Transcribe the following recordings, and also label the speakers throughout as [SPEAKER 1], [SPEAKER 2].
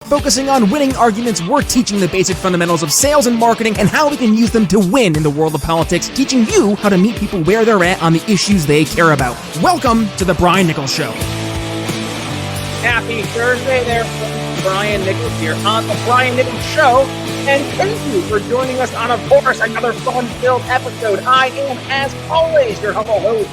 [SPEAKER 1] focusing on winning arguments, we're teaching the basic fundamentals of sales and marketing and how we can use them to win in the world of politics, teaching you how to meet people where they're at on the issues they care about. Welcome to the Brian Nichols Show.
[SPEAKER 2] Happy Thursday there, Brian Nichols here on the Brian Nichols Show, and thank you for joining us on, of course, another fun-filled episode. I am, as always, your humble host,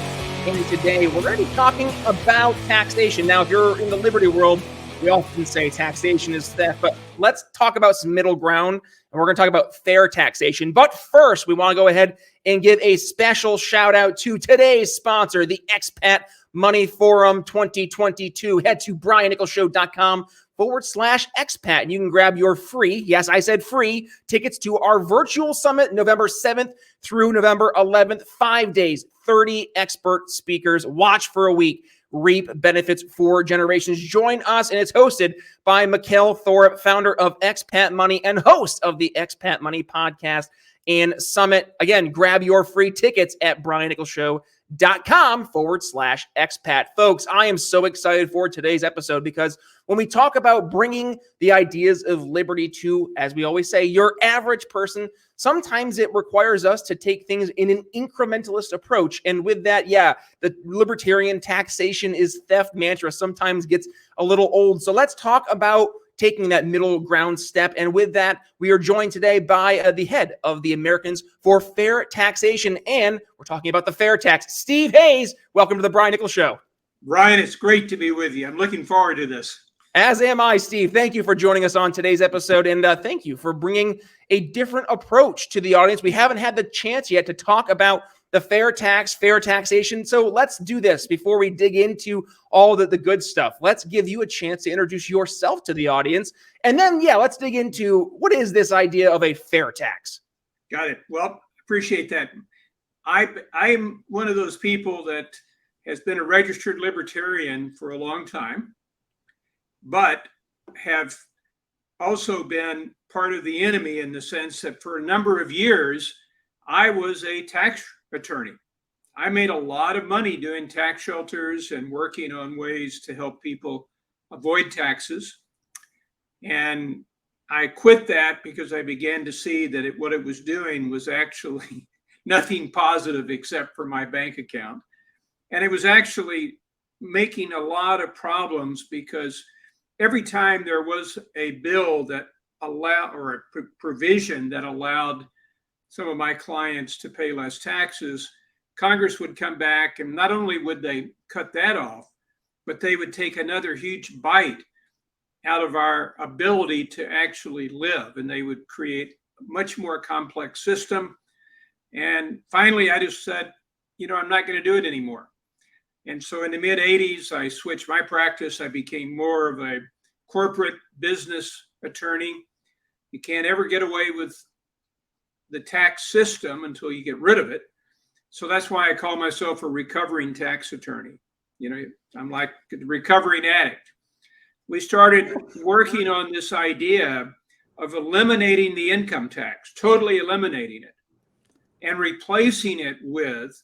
[SPEAKER 2] and today we're going to be talking about taxation. Now, if you're in the liberty world, we often say taxation is theft, but let's talk about some middle ground, and we're going to talk about fair taxation. But first, we want to go ahead and give a special shout out to today's sponsor, the Expat Money Forum 2022. Head to briannicholsshow.com/expat, and you can grab your free, yes, I said free, tickets to our virtual summit, November 7th through November 11th, 5 days, 30 expert speakers. Watch for a week. Reap benefits for generations. Join us, and it's hosted by Mikkel Thorup, founder of Expat Money and host of the Expat Money podcast and summit. Again, grab your free tickets at briannicholsshow.com/expat. Folks, I am so excited for today's episode because when we talk about bringing the ideas of liberty to, as we always say, your average person, sometimes it requires us to take things in an incrementalist approach. And with that, the libertarian taxation is theft mantra sometimes gets a little old. So let's talk about taking that middle ground step. And with that, we are joined today by the head of the Americans for Fair Taxation. And we're talking about the Fair Tax. Steve Hayes, welcome to the Brian Nichols Show.
[SPEAKER 3] Brian, it's great to be with you. I'm looking forward to this.
[SPEAKER 2] As am I, Steve. Thank you for joining us on today's episode, and thank you for bringing a different approach to the audience. We haven't had the chance yet to talk about the fair tax, fair taxation, so let's do this before we dig into all the good stuff. Let's give you a chance to introduce yourself to the audience, and then, let's dig into what is this idea of a fair tax?
[SPEAKER 3] Got it. Well, appreciate that. I'm one of those people that has been a registered libertarian for a long time, but have also been part of the enemy in the sense that for a number of years, I was a tax attorney. I made a lot of money doing tax shelters and working on ways to help people avoid taxes. And I quit that because I began to see that what it was doing was actually nothing positive except for my bank account. And it was actually making a lot of problems because every time there was a bill that allowed, or a provision that allowed some of my clients to pay less taxes, Congress would come back, and not only would they cut that off, but they would take another huge bite out of our ability to actually live, and they would create a much more complex system. And finally, I just said, I'm not going to do it anymore. And so in the mid-'80s, I switched my practice. I became more of a corporate business attorney. You can't ever get away with the tax system until you get rid of it. So that's why I call myself a recovering tax attorney. I'm like a recovering addict. We started working on this idea of eliminating the income tax, totally eliminating it, and replacing it with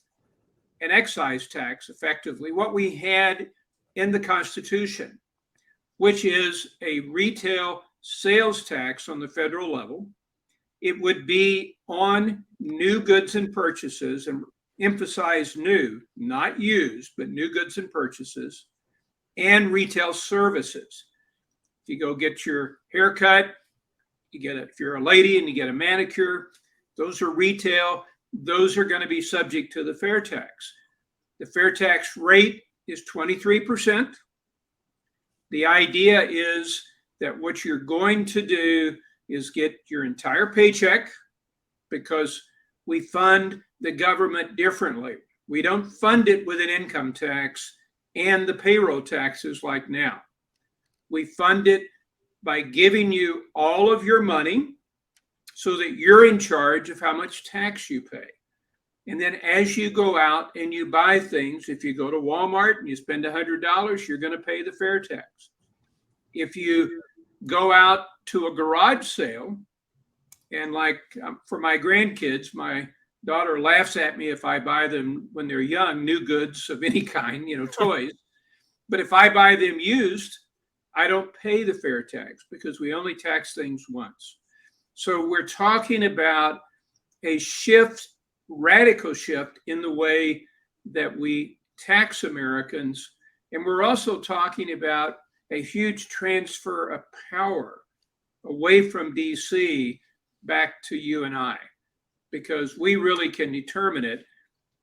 [SPEAKER 3] an excise tax, effectively, what we had in the Constitution, which is a retail sales tax on the federal level. It would be on new goods and purchases, and emphasize new, not used, but new goods and purchases, and retail services. If you go get your haircut, if you're a lady and you get a manicure, those are retail. Those are going to be subject to the fair tax. The fair tax rate is 23%. The idea is that what you're going to do is get your entire paycheck, because we fund the government differently. We don't fund it with an income tax and the payroll taxes like now. We fund it by giving you all of your money so that you're in charge of how much tax you pay. And then as you go out and you buy things, if you go to Walmart and you spend $100, you're going to pay the fair tax. If you go out to a garage sale, and for my grandkids, my daughter laughs at me if I buy them when they're young, new goods of any kind, toys. But if I buy them used, I don't pay the fair tax because we only tax things once. So we're talking about a shift, radical shift in the way that we tax Americans. And we're also talking about a huge transfer of power away from DC back to you and I, because we really can determine it.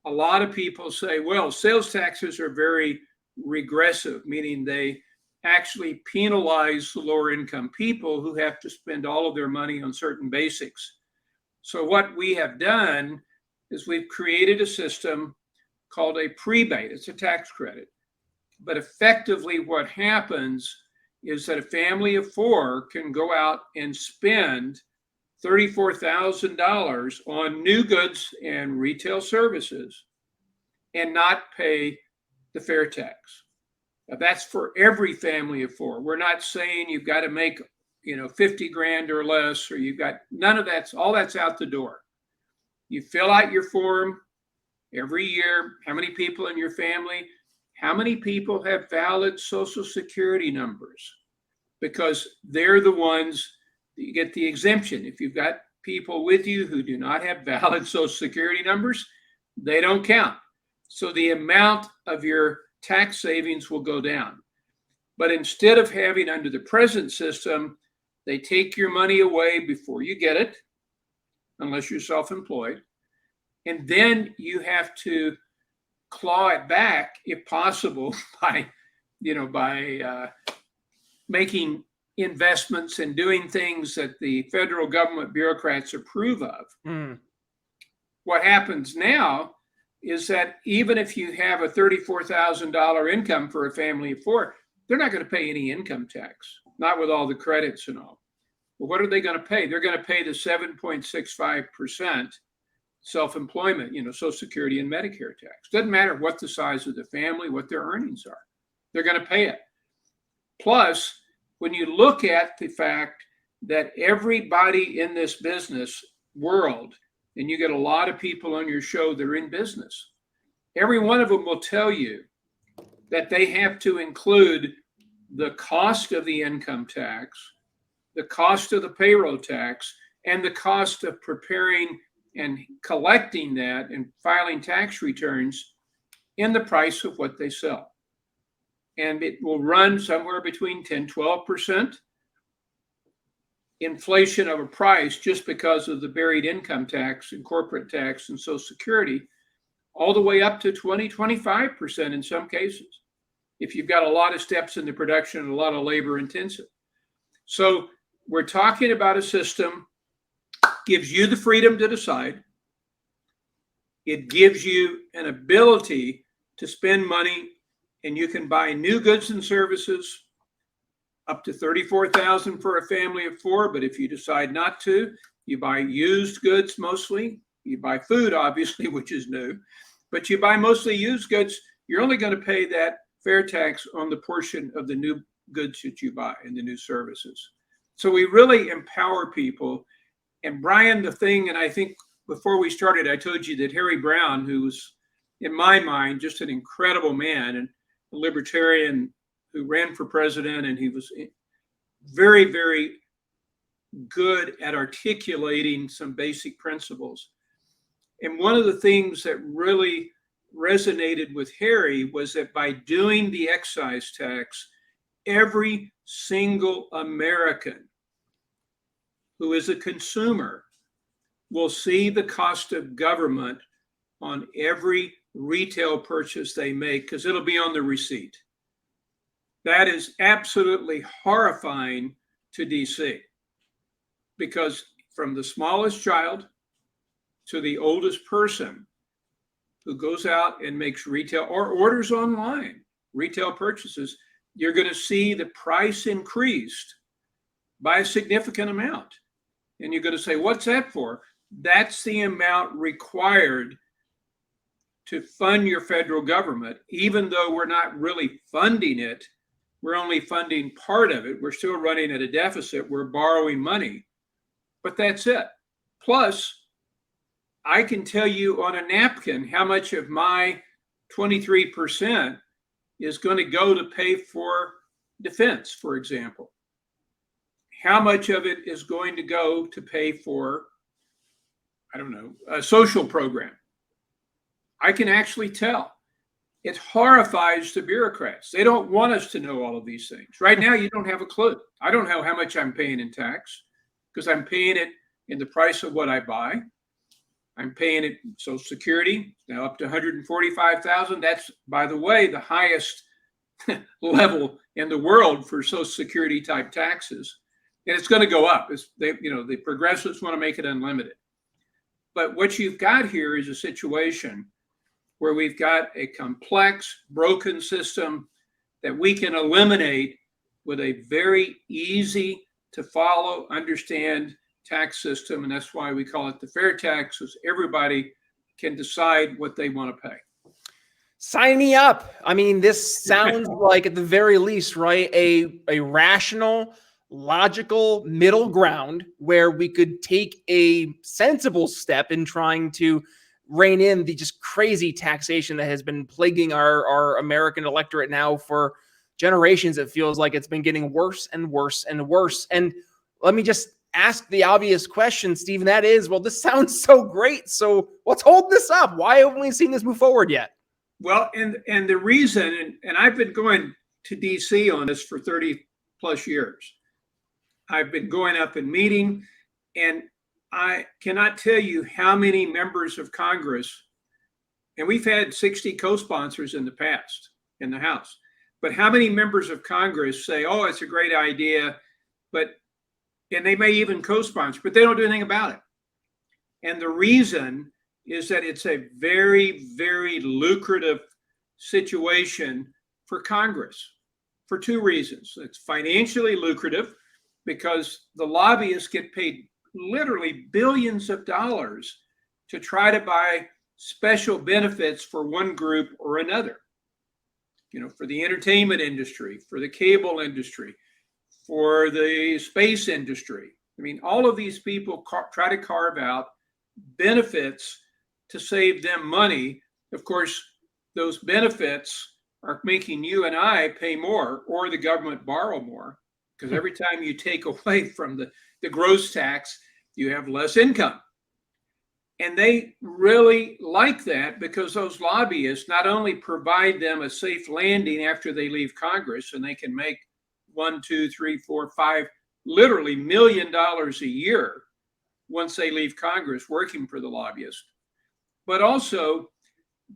[SPEAKER 3] A lot of people say, well, sales taxes are very regressive, meaning they actually penalize the lower income people who have to spend all of their money on certain basics. So what we have done is we've created a system called a prebate. It's a tax credit. But effectively what happens is that a family of four can go out and spend $34,000 on new goods and retail services and not pay the fair tax. Now, that's for every family of four. We're not saying you've got to make 50 grand or less, or you've got none of that. All that's out the door. You fill out your form every year. How many people in your family? How many people have valid Social Security numbers? Because they're the ones that you get the exemption. If you've got people with you who do not have valid Social Security numbers, they don't count. So the amount of your tax savings will go down. But instead of having under the present system, they take your money away before you get it, unless you're self-employed. And then you have to claw it back, if possible, by making investments and doing things that the federal government bureaucrats approve of. What happens now is that even if you have a $34,000 income for a family of four, they're not going to pay any income tax, not with all the credits and all. Well, what are they going to pay? They're going to pay the 7.65% self-employment, Social Security and Medicare tax. Doesn't matter what the size of the family, what their earnings are. They're going to pay it. Plus, when you look at the fact that everybody in this business world, and you get a lot of people on your show that are in business, every one of them will tell you that they have to include the cost of the income tax, the cost of the payroll tax, and the cost of preparing and collecting that and filing tax returns in the price of what they sell. And it will run somewhere between 10, 12% inflation of a price just because of the buried income tax and corporate tax and Social Security, all the way up to 20, 25% in some cases, if you've got a lot of steps in the production and a lot of labor intensive. So we're talking about a system gives you the freedom to decide. It gives you an ability to spend money, and you can buy new goods and services up to $34,000 for a family of four. But if you decide not to, you buy used goods mostly. You buy food, obviously, which is new, but you buy mostly used goods. You're only going to pay that fair tax on the portion of the new goods that you buy and the new services. So we really empower people. And Brian, and I think before we started, I told you that Harry Brown, who was, in my mind, just an incredible man and a libertarian who ran for president, and he was very, very good at articulating some basic principles. And one of the things that really resonated with Harry was that by doing the excise tax, every single American who is a consumer will see the cost of government on every retail purchase they make, because it'll be on the receipt. That is absolutely horrifying to DC, because from the smallest child to the oldest person who goes out and makes retail or orders online, retail purchases, you're going to see the price increased by a significant amount. And you're going to say, what's that for? That's the amount required to fund your federal government. Even though we're not really funding it, we're only funding part of it. We're still running at a deficit. We're borrowing money, but that's it. Plus, I can tell you on a napkin how much of my 23% is going to go to pay for defense, for example. How much of it is going to go to pay for, I don't know, a social program? I can actually tell. It horrifies the bureaucrats. They don't want us to know all of these things. Right now, you don't have a clue. I don't know how much I'm paying in tax because I'm paying it in the price of what I buy. I'm paying it Social Security, now up to $145,000. That's, by the way, the highest level in the world for Social Security type taxes. And it's going to go up. The progressives want to make it unlimited. But what you've got here is a situation where we've got a complex, broken system that we can eliminate with a very easy to follow, understand tax system. And that's why we call it the fair tax, because everybody can decide what they want to pay.
[SPEAKER 2] Sign me up. I mean, this sounds like, at the very least, right, a rational, logical middle ground where we could take a sensible step in trying to rein in the just crazy taxation that has been plaguing our American electorate now for generations. It feels like it's been getting worse and worse and worse. And let me just ask the obvious question, Steve, and that is, well, this sounds so great. So what's holding this up? Why haven't we seen this move forward yet?
[SPEAKER 3] Well, and the reason, and I've been going to DC on this for 30 plus years. I've been going up and meeting, and I cannot tell you how many members of Congress, and we've had 60 co-sponsors in the past in the House, but how many members of Congress say, oh, it's a great idea, and they may even co-sponsor, but they don't do anything about it. And the reason is that it's a very, very lucrative situation for Congress for two reasons. It's financially lucrative because the lobbyists get paid literally billions of dollars to try to buy special benefits for one group or another. You know, for the entertainment industry, for the cable industry, for the space industry. I mean, all of these people try to carve out benefits to save them money. Of course, those benefits are making you and I pay more, or the government borrow more, because every time you take away from the gross tax, you have less income. And they really like that because those lobbyists not only provide them a safe landing after they leave Congress, and they can make $1, $2, $3, $4, $5, literally $1 million a year once they leave Congress working for the lobbyist, but also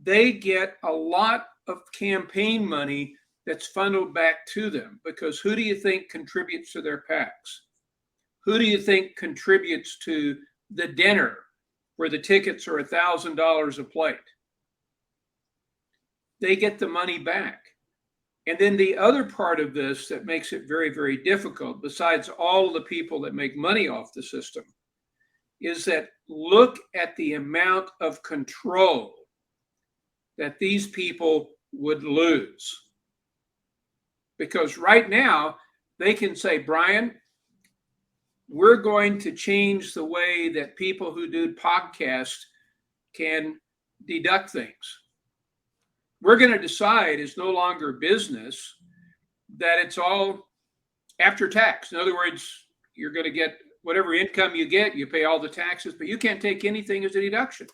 [SPEAKER 3] they get a lot of campaign money that's funneled back to them, because who do you think contributes to their PACs? Who do you think contributes to the dinner where the tickets are $1,000 a plate? They get the money back. And then the other part of this that makes it very, very difficult, besides all of the people that make money off the system, is that look at the amount of control that these people would lose. Because right now, they can say, Brian, we're going to change the way that people who do podcasts can deduct things. We're going to decide it's no longer business, that it's all after tax. In other words, you're going to get whatever income you get, you pay all the taxes, but you can't take anything as a deduction.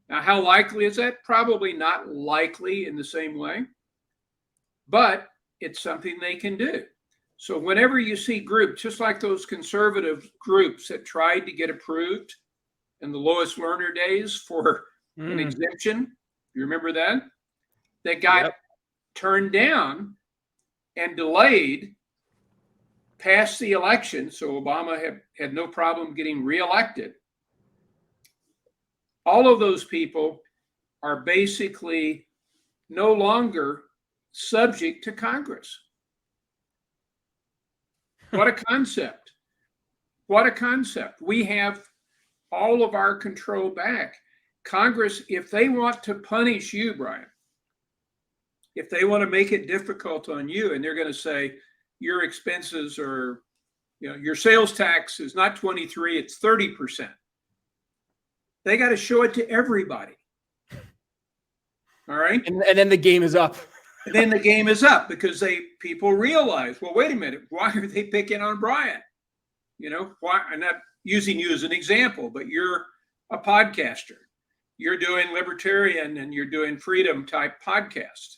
[SPEAKER 3] Now, how likely is that? Probably not likely in the same way, but it's something they can do. So whenever you see groups, just like those conservative groups that tried to get approved in the Lois Lerner days for an exemption, you remember that? That got turned down and delayed past the election, so Obama had no problem getting reelected. All of those people are basically no longer subject to Congress. What a concept. What a concept. We have all of our control back. Congress, if they want to punish you, Brian, if they want to make it difficult on you, and they're going to say your expenses are, your sales tax is not 23, it's 30%. They got to show it to everybody. All right.
[SPEAKER 2] And then the game is up.
[SPEAKER 3] then the game is up because people realize, well, wait a minute, why are they picking on Brian? Why? I'm not using you as an example, but you're a podcaster. You're doing libertarian and you're doing freedom type podcasts.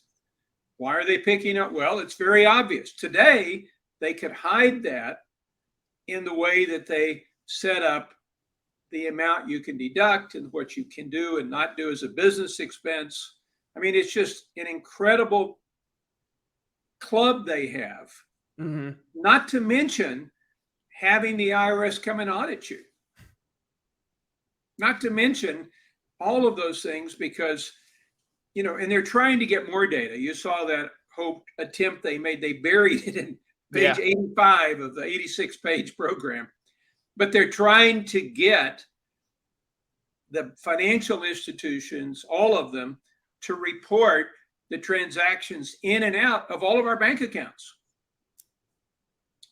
[SPEAKER 3] Why are they picking up? Well, it's very obvious. Today, they could hide that in the way that they set up the amount you can deduct and what you can do and not do as a business expense. I mean, it's just an incredible club they have, not to mention having the IRS come and audit you. Not to mention all of those things because, and they're trying to get more data. You saw that whole attempt they made. They buried it in page 85 of the 86-page program. But they're trying to get the financial institutions, all of them, to report the transactions in and out of all of our bank accounts.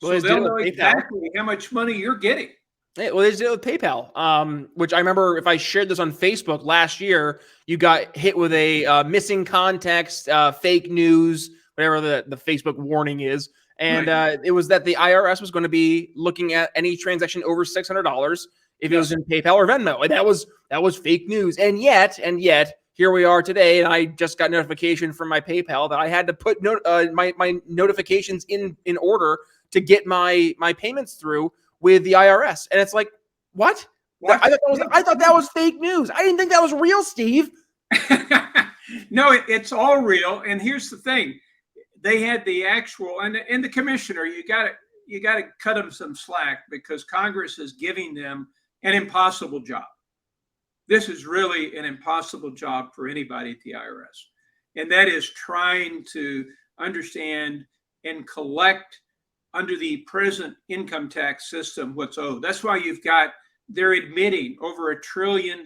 [SPEAKER 3] So they'll know exactly how much money you're getting.
[SPEAKER 2] Yeah, well, they did it with PayPal, which I remember if I shared this on Facebook last year, you got hit with a missing context, fake news, whatever the Facebook warning is. And it was that the IRS was going to be looking at any transaction over $600 if it was in PayPal or Venmo. And that was fake news. And yet here we are today. And I just got notification from my PayPal that I had to put my notifications in order to get my payments through with the IRS. And it's like, what? I thought that was fake news. I didn't think that was real, Steve.
[SPEAKER 3] No, it's all real. And here's the thing. They had the actual, and the commissioner, you got to cut them some slack because Congress is giving them an impossible job. This is really an impossible job for anybody at the IRS. And that is trying to understand and collect under the present income tax system what's owed. That's why they're admitting over $1 trillion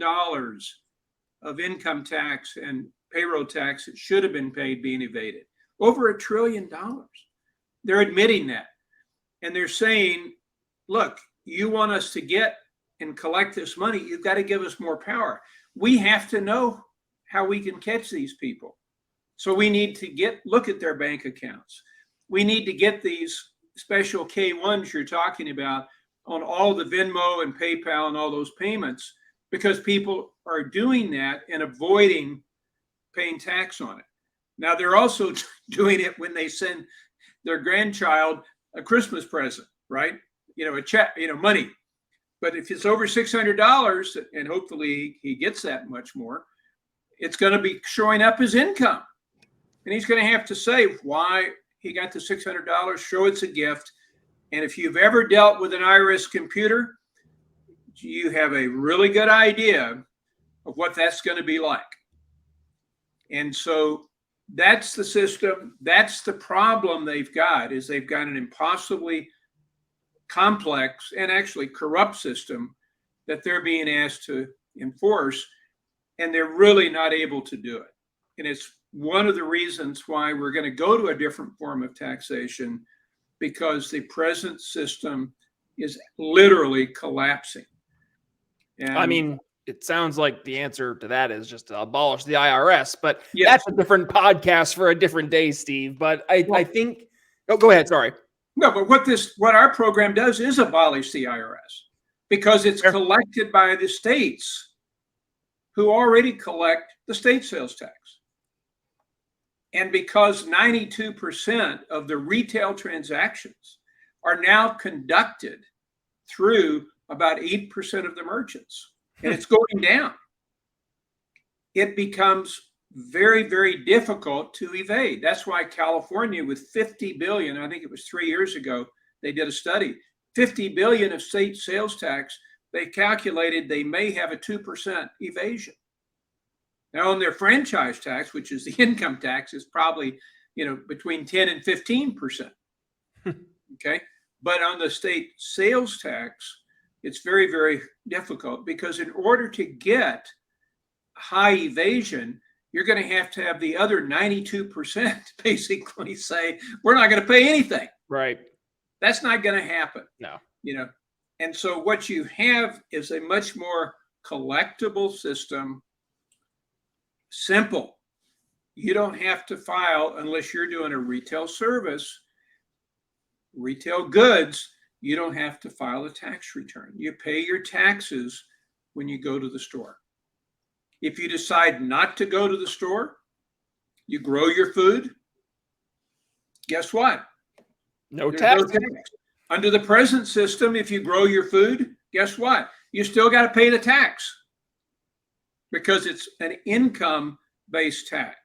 [SPEAKER 3] of income tax and payroll tax that should have been paid being evaded. Over $1 trillion. They're admitting that. And they're saying, look, you want us to get and collect this money, you've got to give us more power. We have to know how we can catch these people. So we need to look at their bank accounts. We need to get these special K1s you're talking about on all the Venmo and PayPal and all those payments because people are doing that and avoiding paying tax on it. Now, they're also doing it when they send their grandchild a Christmas present, right? A check, money. But if it's over $600, and hopefully he gets that much more, it's going to be showing up as income. And he's going to have to say why he got the $600, show it's a gift. And if you've ever dealt with an IRS computer, you have a really good idea of what that's going to be like. And so that's the system. That's the problem they've got is they've got an impossibly complex and actually corrupt system that they're being asked to enforce, and they're really not able to do it. And it's one of the reasons why we're going to go to a different form of taxation because the present system is literally collapsing. And
[SPEAKER 2] I mean, it sounds like the answer to that is just to abolish the IRS, but that's a different podcast for a different day, Steve. But I think, go ahead. Sorry.
[SPEAKER 3] No, but what our program does is abolish the IRS because it's collected by the states who already collect the state sales tax. And because 92% of the retail transactions are now conducted through about 8% of the merchants, and it's going down, it becomes very, very difficult to evade. That's why California, with 50 billion, I think it was 3 years ago, they did a study, 50 billion of state sales tax, they calculated they may have a 2% evasion. Now on their franchise tax, which is the income tax, is probably, between 10 and 15%. Okay. But on the state sales tax, it's very, very difficult because in order to get high evasion, you're going to have the other 92% basically say, we're not going to pay anything.
[SPEAKER 2] Right.
[SPEAKER 3] That's not going to happen.
[SPEAKER 2] No.
[SPEAKER 3] And so what you have is a much more collectible system, simple. you don't have to file unless you're doing a retail service, retail goods. You don't have to file a tax return. You pay your taxes when you go to the store. If you decide not to go to the store, you grow your food, guess what?
[SPEAKER 2] No
[SPEAKER 3] There's
[SPEAKER 2] tax.
[SPEAKER 3] no tax. Under the present system, if you grow your food, guess what? You still got to pay the tax because it's an income-based tax,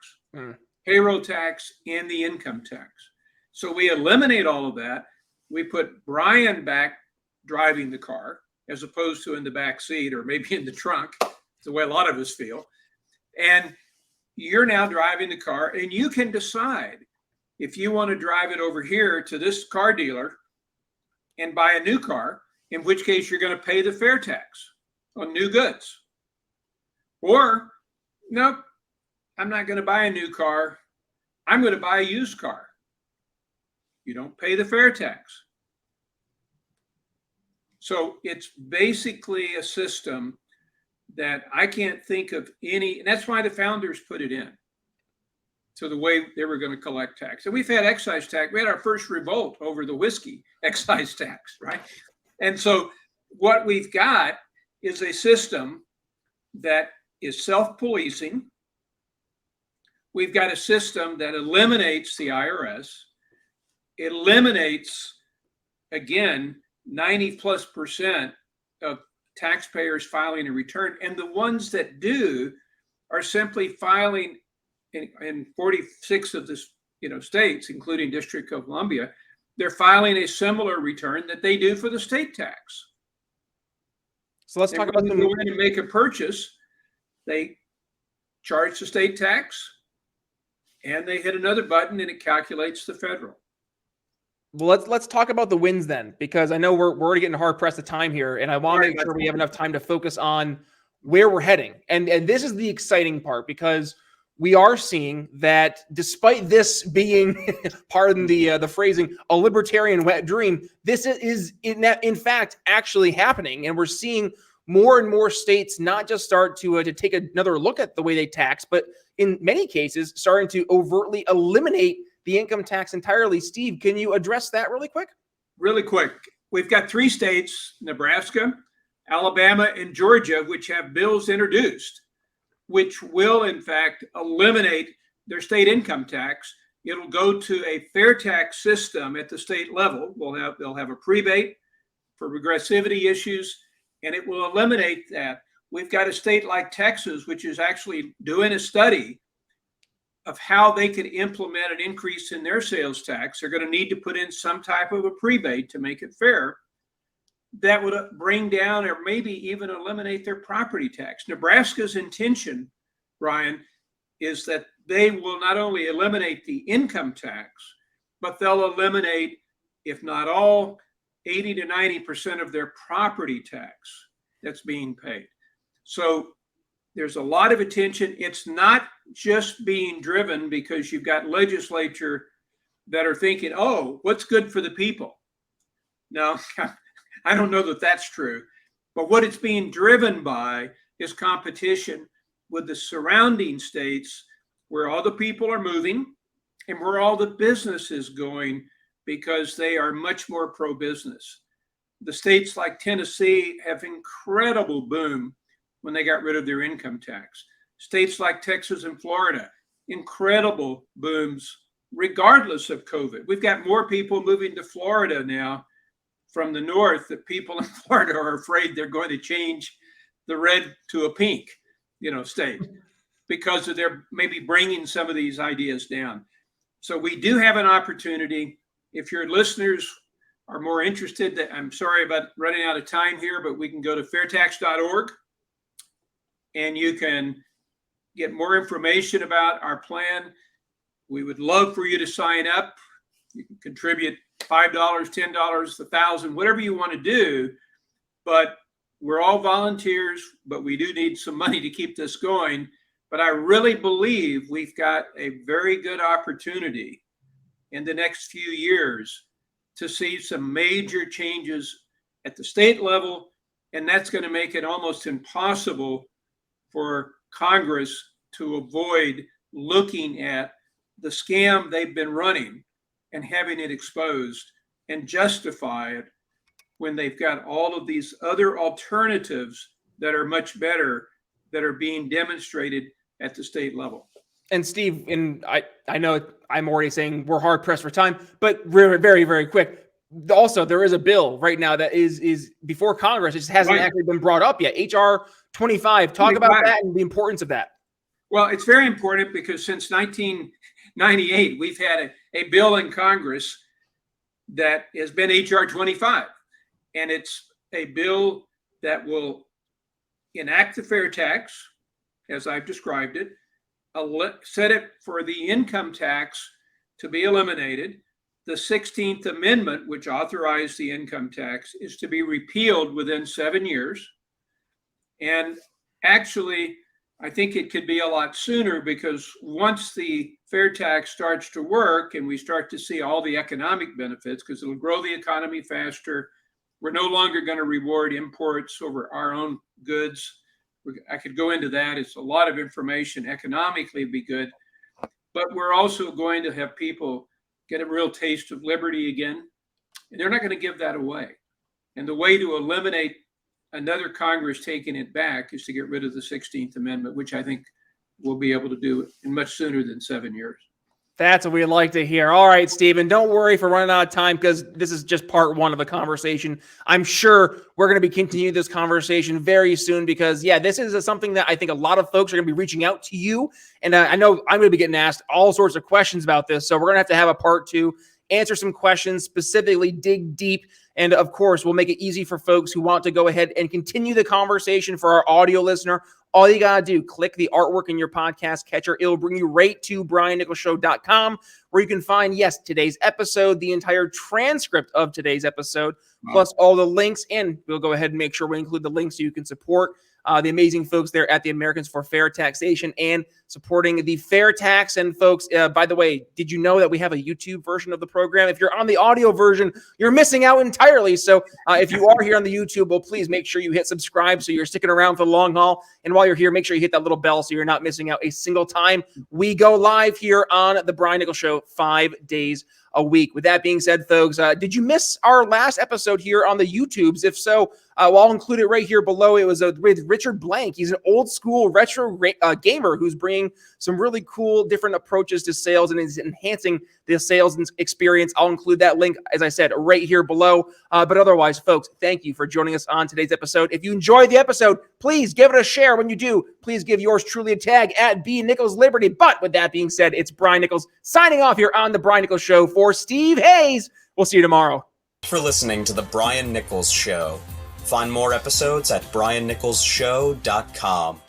[SPEAKER 3] payroll tax and the income tax. So we eliminate all of that. We put Brian back driving the car as opposed to in the back seat or maybe in the trunk. It's the way a lot of us feel. And you're now driving the car, and you can decide if you want to drive it over here to this car dealer and buy a new car, in which case you're going to pay the fair tax on new goods. Or, nope, I'm not going to buy a new car. I'm going to buy a used car. You don't pay the fair tax. So it's basically a system that I can't think of any, and that's why the founders put it in. So the way they were going to collect tax. And we've had excise tax. We had our first revolt over the whiskey excise tax, right? And so what we've got is a system that is self-policing. We've got a system that eliminates the IRS. It eliminates, again, 90+% of taxpayers filing a return. And the ones that do are simply filing in 46 of the states, including District of Columbia, they're filing a similar return that they do for the state tax.
[SPEAKER 2] So let's talk about
[SPEAKER 3] when they go in and make a purchase, they charge the state tax, and they hit another button, and it calculates the federal.
[SPEAKER 2] Well, let's talk about the wins then, because I know we're already getting hard pressed of time here, and I want to make sure we have enough time to focus on where we're heading. And this is the exciting part, because we are seeing that despite this being, pardon the phrasing, a libertarian wet dream, this is in fact actually happening, and we're seeing more and more states not just start to take another look at the way they tax, but in many cases starting to overtly eliminate the income tax entirely. Steve, can you address that really quick?
[SPEAKER 3] Really quick. We've got 3 states, Nebraska, Alabama, and Georgia, which have bills introduced, which will, in fact, eliminate their state income tax. It'll go to a fair tax system at the state level. They'll have a prebate for regressivity issues, and it will eliminate that. We've got a state like Texas, which is actually doing a study of how they can implement an increase in their sales tax. They're going to need to put in some type of a prebate to make it fair. That would bring down or maybe even eliminate their property tax. Nebraska's intention, Brian, is that they will not only eliminate the income tax, but they'll eliminate, if not all, 80 to 90% of their property tax that's being paid. So there's a lot of attention. It's not just being driven because you've got legislature that are thinking, oh, what's good for the people? No, I don't know that that's true. But what it's being driven by is competition with the surrounding states where all the people are moving and where all the business is going, because they are much more pro-business. The states like Tennessee have incredible boom when they got rid of their income tax. States like Texas and Florida, incredible booms regardless of COVID. We've got more people moving to Florida now from the north that people in Florida are afraid they're going to change the red to a pink, state because of their maybe bringing some of these ideas down. So we do have an opportunity. If your listeners are more interested, I'm sorry about running out of time here, but we can go to fairtax.org and you can get more information about our plan. We would love for you to sign up. You can contribute $5, $10, $1,000, whatever you want to do. But we're all volunteers, but we do need some money to keep this going. But I really believe we've got a very good opportunity in the next few years to see some major changes at the state level. And that's going to make it almost impossible for Congress to avoid looking at the scam they've been running and having it exposed and justify it when they've got all of these other alternatives that are much better that are being demonstrated at the state level.
[SPEAKER 2] And Steve, and I know I'm already saying we're hard pressed for time, but very, very, very quick. Also, there is a bill right now that is before Congress. It just hasn't actually been brought up yet. HR 25. Talk about that and the importance of that.
[SPEAKER 3] Well, it's very important because since 1998, we've had a bill in Congress that has been HR 25. And it's a bill that will enact the fair tax, as I've described it, set it for the income tax to be eliminated. The 16th Amendment, which authorized the income tax, is to be repealed within 7 years. And actually, I think it could be a lot sooner because once the fair tax starts to work and we start to see all the economic benefits, because it'll grow the economy faster, we're no longer going to reward imports over our own goods. I could go into that. It's a lot of information. Economically, it'd be good. But we're also going to have people get a real taste of liberty again. And they're not going to give that away. And the way to eliminate another Congress taking it back is to get rid of the 16th Amendment, which I think we'll be able to do in much sooner than 7 years.
[SPEAKER 2] That's what we like to hear. All right, Stephen, don't worry for running out of time because this is just part one of the conversation. I'm sure we're going to be continuing this conversation very soon because, yeah, this is something that I think a lot of folks are going to be reaching out to you. And I know I'm going to be getting asked all sorts of questions about this. So we're going to have a part two, answer some questions, specifically dig deep. And of course, we'll make it easy for folks who want to go ahead and continue the conversation for our audio listener. All you got to do, click the artwork in your podcast catcher. It'll bring you right to briannicholsshow.com where you can find, yes, today's episode, the entire transcript of today's episode, plus all the links. And we'll go ahead and make sure we include the links so you can support the amazing folks there at the Americans for Fair Taxation and supporting the Fair Tax. And folks, by the way, did you know that we have a YouTube version of the program? If you're on the audio version, you're missing out entirely. So if you are here on the YouTube, well, please make sure you hit subscribe so you're sticking around for the long haul. And while you're here, make sure you hit that little bell so you're not missing out a single time we go live here on the Brian Nichols Show 5 days a week. With that being said, folks, did you miss our last episode here on the YouTubes? If so, well, I'll include it right here below. It was with Richard Blank. He's an old school retro gamer who's bringing some really cool different approaches to sales and is enhancing the sales experience. I'll include that link, as I said, right here below. But otherwise, folks, thank you for joining us on today's episode. If you enjoyed the episode, please give it a share. When you do, please give yours truly a tag at B Nichols Liberty. But with that being said, it's Brian Nichols signing off here on the Brian Nichols Show for Steve Hayes. We'll see you tomorrow.
[SPEAKER 4] For listening to the Brian Nichols Show. Find more episodes at briannicholsshow.com.